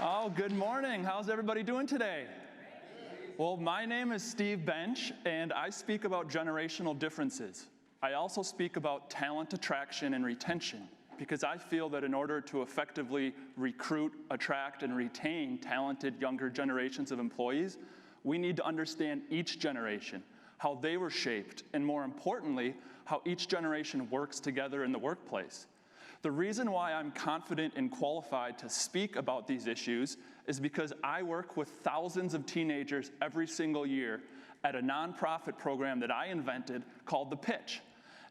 Oh, good morning. How's everybody doing today? Well, my name is Steve Bench, and I speak about generational differences. I also speak about talent attraction and retention, because I feel that in order to effectively recruit, attract, and retain talented younger generations of employees, we need to understand each generation, how they were shaped, and more importantly, how each generation works together in the workplace. The reason why I'm confident and qualified to speak about these issues is because I work with thousands of teenagers every single year at a nonprofit program that I invented called The Pitch.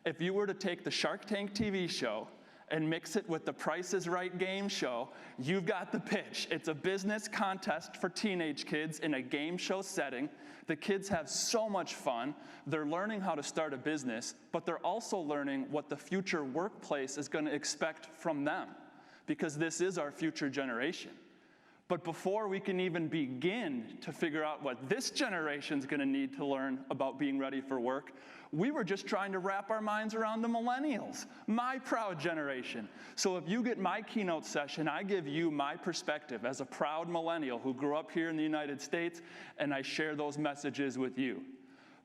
If you were to take the Shark Tank TV show and mix it with the Price is Right game show, you've got The Pitch. It's a business contest for teenage kids in a game show setting. The kids have so much fun. They're learning how to start a business, but they're also learning what the future workplace is going to expect from them, because this is our future generation. But before we can even begin to figure out what this generation's going to need to learn about being ready for work, we were just trying to wrap our minds around the millennials, my proud generation. So if you get my keynote session, I give you my perspective as a proud millennial who grew up here in the United States, and I share those messages with you.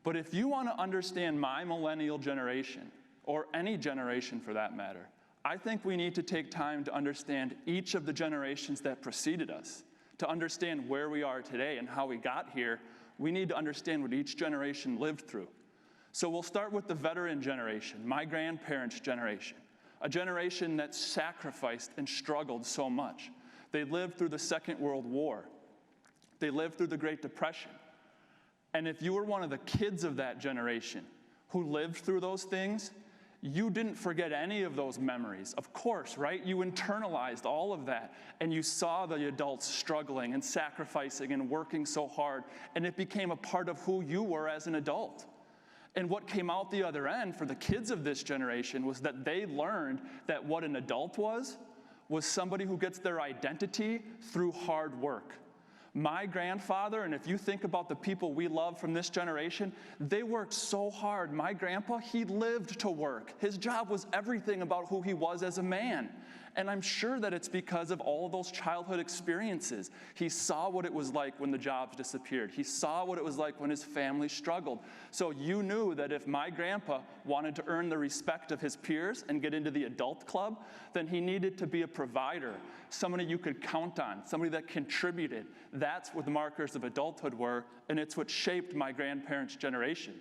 But if you want to understand my millennial generation, or any generation for that matter, I think we need to take time to understand each of the generations that preceded us. To understand where we are today and how we got here, we need to understand what each generation lived through. So we'll start with the veteran generation, my grandparents' generation, a generation that sacrificed and struggled so much. They lived through the Second World War. They lived through the Great Depression. And if you were one of the kids of that generation who lived through those things, you didn't forget any of those memories. Of course, right? You internalized all of that, and you saw the adults struggling and sacrificing and working so hard, and it became a part of who you were as an adult. And what came out the other end for the kids of this generation was that they learned that what an adult was somebody who gets their identity through hard work. My grandfather, and if you think about the people we love from this generation, they worked so hard. My grandpa, he lived to work. His job was everything about who he was as a man. And I'm sure that it's because of all of those childhood experiences. He saw what it was like when the jobs disappeared. He saw what it was like when his family struggled. So you knew that if my grandpa wanted to earn the respect of his peers and get into the adult club, then he needed to be a provider, somebody you could count on, somebody that contributed. That's what the markers of adulthood were, and it's what shaped my grandparents' generation.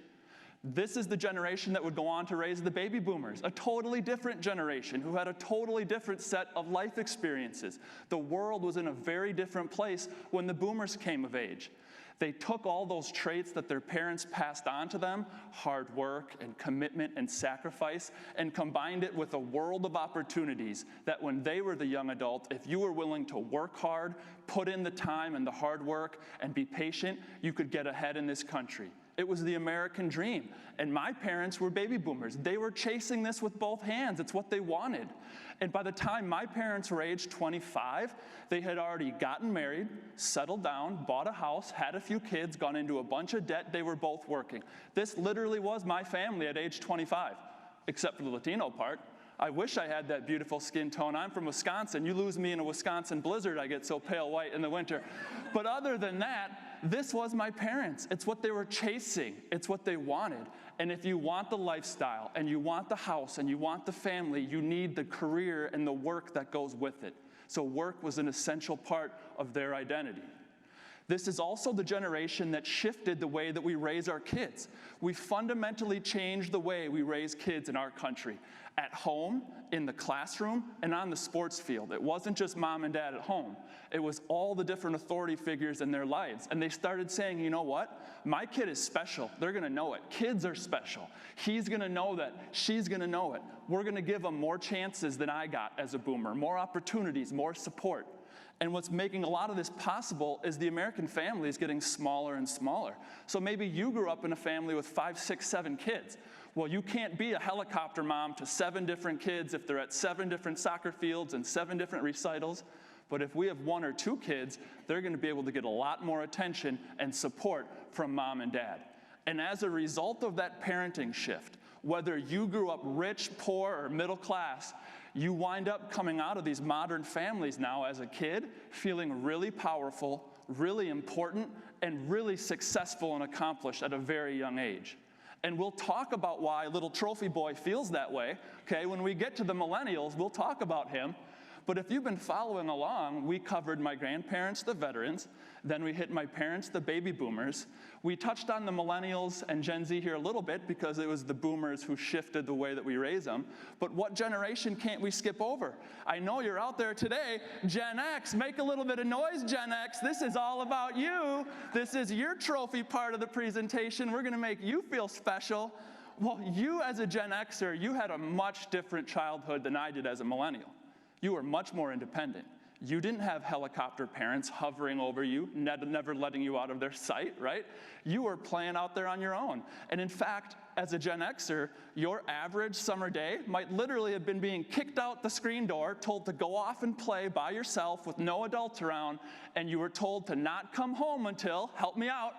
This is the generation that would go on to raise the baby boomers, a totally different generation who had a totally different set of life experiences. The world was in a very different place when the boomers came of age. They took all those traits that their parents passed on to them, hard work and commitment and sacrifice, and combined it with a world of opportunities that when they were the young adult, if you were willing to work hard, put in the time and the hard work, and be patient, you could get ahead in this country. It was the American dream. And my parents were baby boomers. They were chasing this with both hands. It's what they wanted. And by the time my parents were age 25, they had already gotten married, settled down, bought a house, had a few kids, gone into a bunch of debt. They were both working. This literally was my family at age 25, except for the Latino part. I wish I had that beautiful skin tone. I'm from Wisconsin. You lose me in a Wisconsin blizzard, I get so pale white in the winter. But other than that, this was my parents. It's what they were chasing. It's what they wanted. And if you want the lifestyle, and you want the house, and you want the family, you need the career and the work that goes with it. So work was an essential part of their identity. This is also the generation that shifted the way that we raise our kids. We fundamentally changed the way we raise kids in our country. At home, in the classroom, and on the sports field. It wasn't just mom and dad at home. It was all the different authority figures in their lives. And they started saying, you know what? My kid is special. They're going to know it. Kids are special. He's going to know that. She's going to know it. We're going to give them more chances than I got as a boomer, more opportunities, more support. And what's making a lot of this possible is the American family is getting smaller and smaller. So maybe you grew up in a family with 5, 6, 7 kids. Well, you can't be a helicopter mom to 7 different kids if they're at 7 different soccer fields and 7 different recitals. But if we have 1 or 2 kids, they're going to be able to get a lot more attention and support from mom and dad. And as a result of that parenting shift, whether you grew up rich, poor, or middle class, You wind up coming out of these modern families now as a kid feeling really powerful, really important, and really successful and accomplished at a very young age. And we'll talk about why little trophy boy feels that way, okay? When we get to the millennials, we'll talk about him. But if you've been following along, we covered my grandparents, the veterans, then we hit my parents, the baby boomers. We touched on the millennials and Gen Z here a little bit because it was the boomers who shifted the way that we raise them. But what generation can't we skip over? I know you're out there today, Gen X. Make a little bit of noise, Gen X. This is all about you. This is your trophy part of the presentation. We're going to make you feel special. Well, you as a Gen Xer, you had a much different childhood than I did as a millennial. You were much more independent. You didn't have helicopter parents hovering over you, never letting you out of their sight, right? You were playing out there on your own. And in fact, as a Gen Xer, your average summer day might literally have been being kicked out the screen door, told to go off and play by yourself with no adults around, and you were told to not come home until, help me out,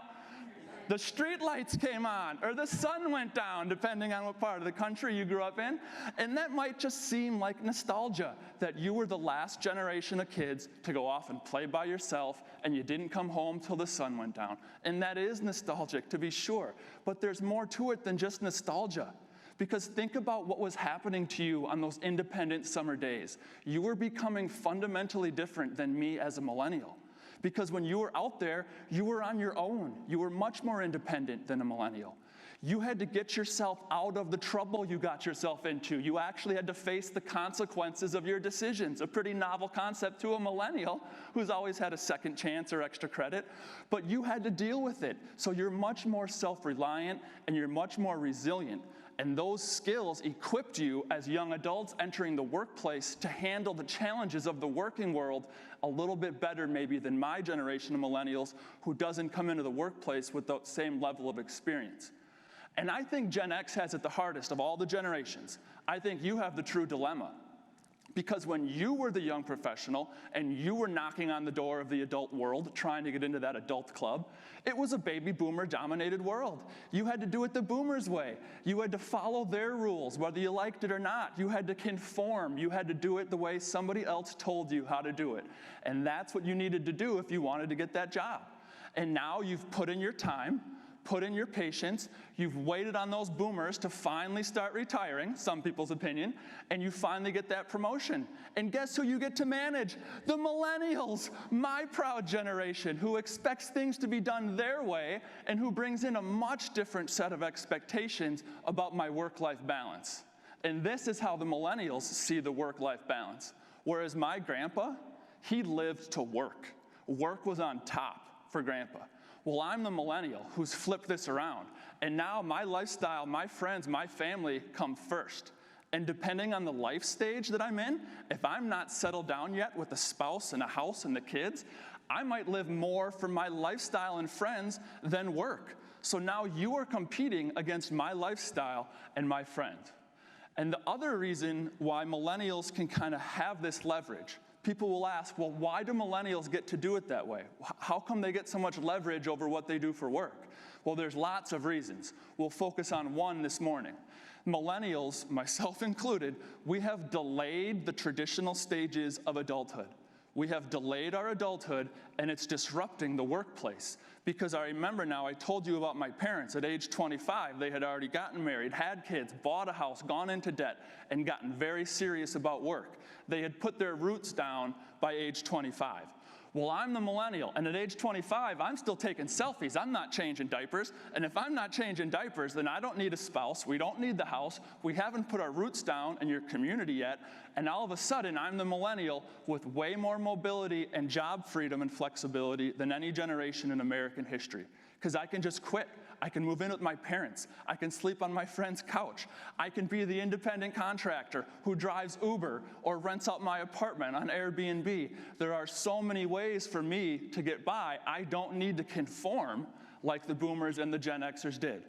the street lights came on, or the sun went down, depending on what part of the country you grew up in. And that might just seem like nostalgia, that you were the last generation of kids to go off and play by yourself, and you didn't come home till the sun went down. And that is nostalgic, to be sure. But there's more to it than just nostalgia. Because think about what was happening to you on those independent summer days. You were becoming fundamentally different than me as a millennial. Because when you were out there, you were on your own. You were much more independent than a millennial. You had to get yourself out of the trouble you got yourself into. You actually had to face the consequences of your decisions, a pretty novel concept to a millennial who's always had a second chance or extra credit. But you had to deal with it. So you're much more self-reliant and you're much more resilient. And those skills equipped you as young adults entering the workplace to handle the challenges of the working world a little bit better maybe than my generation of millennials who doesn't come into the workplace with that same level of experience. And I think Gen X has it the hardest of all the generations. I think you have the true dilemma. Because when you were the young professional and you were knocking on the door of the adult world, trying to get into that adult club, it was a baby boomer dominated world. You had to do it the boomers' way. You had to follow their rules, whether you liked it or not. You had to conform. You had to do it the way somebody else told you how to do it. And that's what you needed to do if you wanted to get that job. And now you've put in your time, put in your patience, you've waited on those boomers to finally start retiring, some people's opinion, and you finally get that promotion. And guess who you get to manage? The millennials, my proud generation, who expects things to be done their way and who brings in a much different set of expectations about my work-life balance. And this is how the millennials see the work-life balance. Whereas my grandpa, he lived to work. Work was on top for grandpa. Well, I'm the millennial who's flipped this around. And now my lifestyle, my friends, my family come first. And depending on the life stage that I'm in, if I'm not settled down yet with a spouse and a house and the kids, I might live more for my lifestyle and friends than work. So now you are competing against my lifestyle and my friend. And the other reason why millennials can kind of have this leverage, people will ask, well, why do millennials get to do it that way? How come they get so much leverage over what they do for work? Well, there's lots of reasons. We'll focus on one this morning. Millennials, myself included, we have delayed the traditional stages of adulthood. We have delayed our adulthood, and it's disrupting the workplace. Because I remember now, I told you about my parents. At age 25, they had already gotten married, had kids, bought a house, gone into debt, and gotten very serious about work. They had put their roots down by age 25. Well, I'm the millennial, and at age 25, I'm still taking selfies. I'm not changing diapers, and if I'm not changing diapers, then I don't need a spouse. We don't need the house. We haven't put our roots down in your community yet, and all of a sudden, I'm the millennial with way more mobility and job freedom and flexibility than any generation in American history, because I can just quit. I can move in with my parents. I can sleep on my friend's couch. I can be the independent contractor who drives Uber or rents out my apartment on Airbnb. There are so many ways for me to get by. I don't need to conform like the boomers and the Gen Xers did.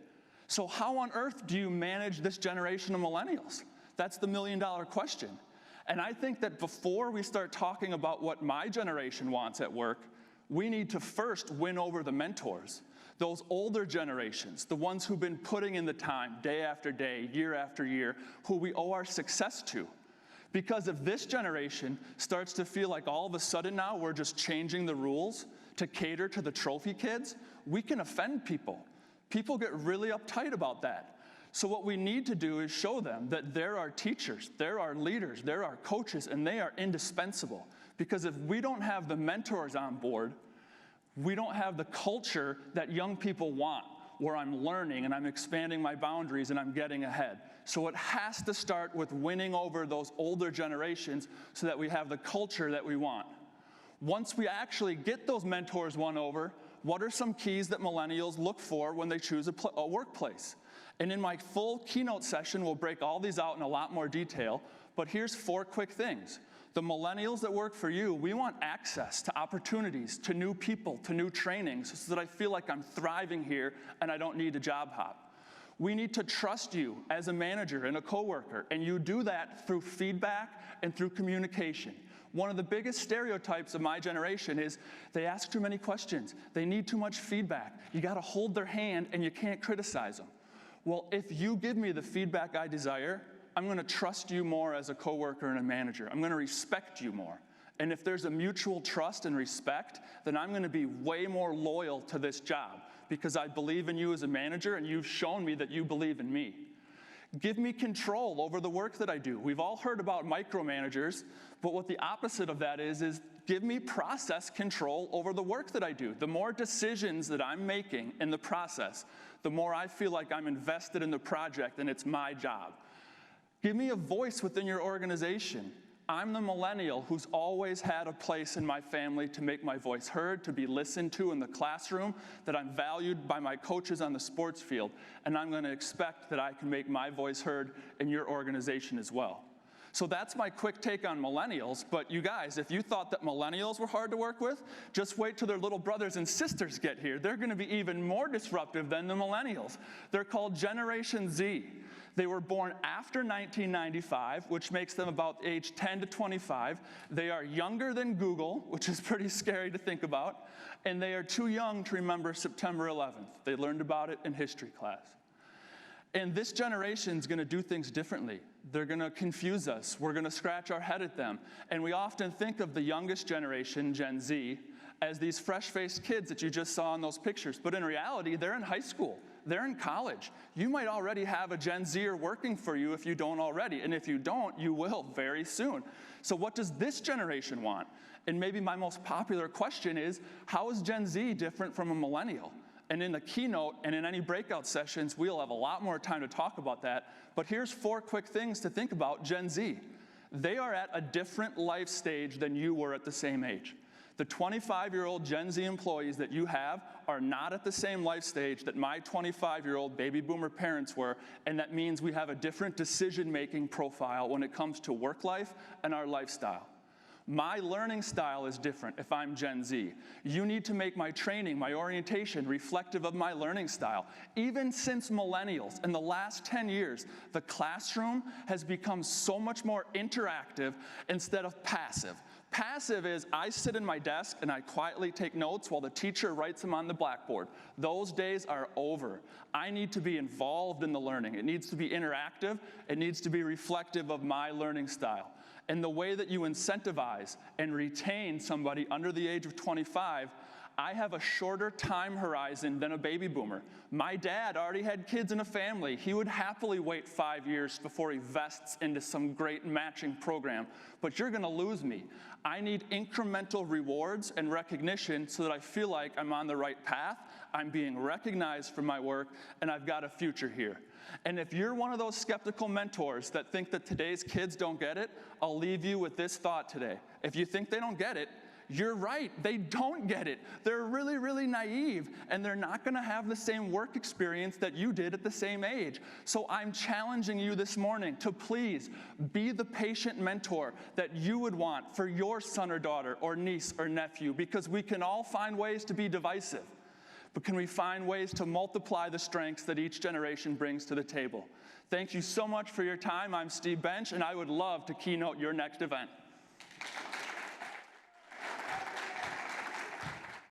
So how on earth do you manage this generation of millennials? That's the million-dollar question. And I think that before we start talking about what my generation wants at work, we need to first win over the mentors. Those older generations, the ones who've been putting in the time day after day, year after year, who we owe our success to. Because if this generation starts to feel like all of a sudden now we're just changing the rules to cater to the trophy kids, we can offend people. People get really uptight about that. So what we need to do is show them that there are teachers, there are leaders, there are coaches, and they are indispensable. Because if we don't have the mentors on board, we don't have the culture that young people want, where I'm learning and I'm expanding my boundaries and I'm getting ahead. So it has to start with winning over those older generations so that we have the culture that we want. Once we actually get those mentors won over, what are some keys that millennials look for when they choose a workplace? And in my full keynote session, we'll break all these out in a lot more detail, but here's 4 quick things. The millennials that work for you, we want access to opportunities, to new people, to new trainings, so that I feel like I'm thriving here and I don't need to job hop. We need to trust you as a manager and a coworker, and you do that through feedback and through communication. One of the biggest stereotypes of my generation is they ask too many questions. They need too much feedback. You got to hold their hand and you can't criticize them. Well, if you give me the feedback I desire, I'm going to trust you more as a coworker and a manager. I'm going to respect you more. And if there's a mutual trust and respect, then I'm going to be way more loyal to this job because I believe in you as a manager and you've shown me that you believe in me. Give me control over the work that I do. We've all heard about micromanagers, but what the opposite of that is give me process control over the work that I do. The more decisions that I'm making in the process, the more I feel like I'm invested in the project and it's my job. Give me a voice within your organization. I'm the millennial who's always had a place in my family to make my voice heard, to be listened to in the classroom, that I'm valued by my coaches on the sports field, and I'm going to expect that I can make my voice heard in your organization as well. So that's my quick take on millennials, but you guys, if you thought that millennials were hard to work with, just wait till their little brothers and sisters get here. They're going to be even more disruptive than the millennials. They're called Generation Z. They were born after 1995, which makes them about age 10 to 25. They are younger than Google, which is pretty scary to think about, and they are too young to remember September 11th. They learned about it in history class. And this generation is going to do things differently. They're going to confuse us. We're going to scratch our head at them. And we often think of the youngest generation, Gen Z, as these fresh-faced kids that you just saw in those pictures. But in reality, they're in high school. They're in college. You might already have a Gen Zer working for you if you don't already. And if you don't, you will very soon. So what does this generation want? And maybe my most popular question is, how is Gen Z different from a millennial? And in the keynote and in any breakout sessions, we'll have a lot more time to talk about that. But here's 4 quick things to think about Gen Z. They are at a different life stage than you were at the same age. The 25-year-old Gen Z employees that you have are not at the same life stage that my 25-year-old baby boomer parents were, and that means we have a different decision-making profile when it comes to work life and our lifestyle. My learning style is different if I'm Gen Z. You need to make my training, my orientation, reflective of my learning style. Even since millennials, in the last 10 years, the classroom has become so much more interactive instead of passive. Passive is I sit in my desk and I quietly take notes while the teacher writes them on the blackboard. Those days are over. I need to be involved in the learning. It needs to be interactive. It needs to be reflective of my learning style. And the way that you incentivize and retain somebody under the age of 25, I have a shorter time horizon than a baby boomer. My dad already had kids and a family. He would happily wait 5 years before he vests into some great matching program. But you're going to lose me. I need incremental rewards and recognition so that I feel like I'm on the right path, I'm being recognized for my work, and I've got a future here. And if you're one of those skeptical mentors that think that today's kids don't get it, I'll leave you with this thought today. If you think they don't get it, you're right, they don't get it. They're really, really naive, and they're not going to have the same work experience that you did at the same age. So I'm challenging you this morning to please be the patient mentor that you would want for your son or daughter or niece or nephew, because we can all find ways to be divisive. But can we find ways to multiply the strengths that each generation brings to the table? Thank you so much for your time. I'm Steve Bench, and I would love to keynote your next event.